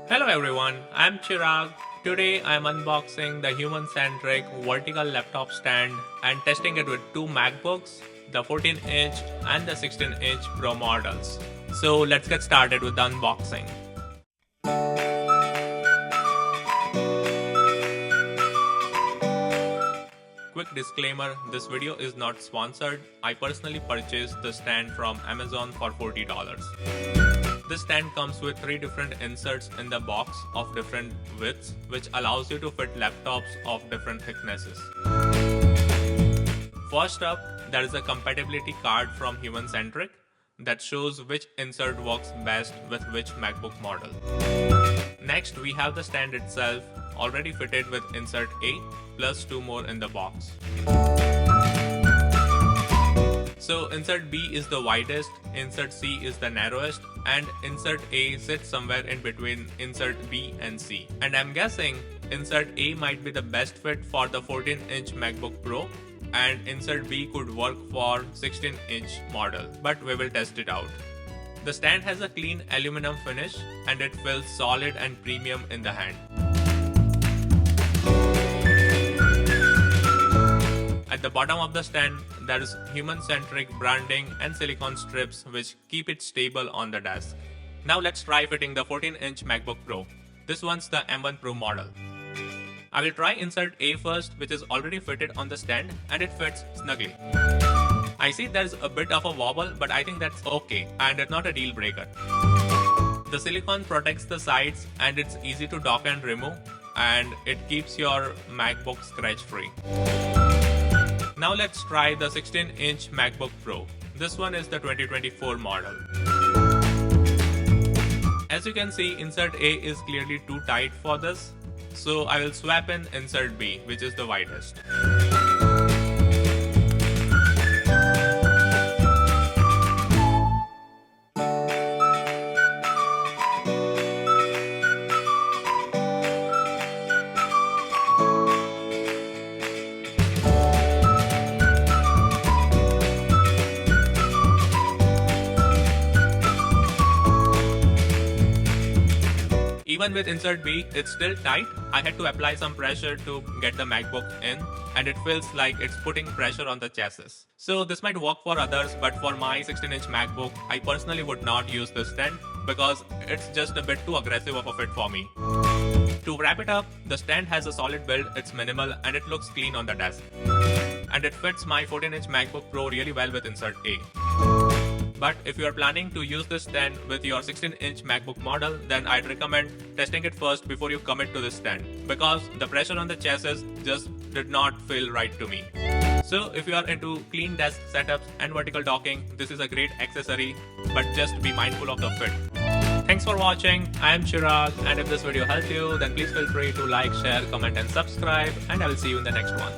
Hello everyone, I'm Chirag. Today I'm unboxing the HumanCentric Vertical Laptop Stand and testing it with two MacBooks, the 14-inch and the 16-inch Pro models. So let's get started with the unboxing. Quick disclaimer, this video is not sponsored. I personally purchased the stand from Amazon for $40. This stand comes with 3 different inserts in the box of different widths, which allows you to fit laptops of different thicknesses. First up, there is a compatibility card from HumanCentric that shows which insert works best with which MacBook model. Next, we have the stand itself, already fitted with insert A plus 2 more in the box. So insert B is the widest, insert C is the narrowest, and insert A sits somewhere in between insert B and C. And I'm guessing insert A might be the best fit for the 14-inch MacBook Pro, and insert B could work for 16-inch model, but we will test it out. The stand has a clean aluminum finish and it feels solid and premium in the hand. At the bottom of the stand, there is HumanCentric branding and silicone strips which keep it stable on the desk. Now let's try fitting the 14-inch MacBook Pro. This one's the M1 Pro model. I will try insert A first, which is already fitted on the stand and it fits snugly. I see there's a bit of a wobble, but I think that's okay and it's not a deal breaker. The silicone protects the sides and it's easy to dock and remove, and it keeps your MacBook scratch free. Now let's try the 16-inch MacBook Pro. This one is the 2024 model. As you can see, insert A is clearly too tight for this, so I will swap in insert B, which is the widest. Even with insert B, it's still tight. I had to apply some pressure to get the MacBook in, and it feels like it's putting pressure on the chassis. So this might work for others, but for my 16-inch MacBook, I personally would not use this stand because it's just a bit too aggressive of a fit for me. To wrap it up, the stand has a solid build, it's minimal, and it looks clean on the desk. And it fits my 14-inch MacBook Pro really well with insert A. But if you are planning to use this stand with your 16-inch MacBook model, then I'd recommend testing it first before you commit to this stand, because the pressure on the chassis just did not feel right to me. So if you are into clean desk setups and vertical docking, this is a great accessory, but just be mindful of the fit. Thanks for watching. I am Chirag, and if this video helped you, then please feel free to like, share, comment and subscribe, and I will see you in the next one.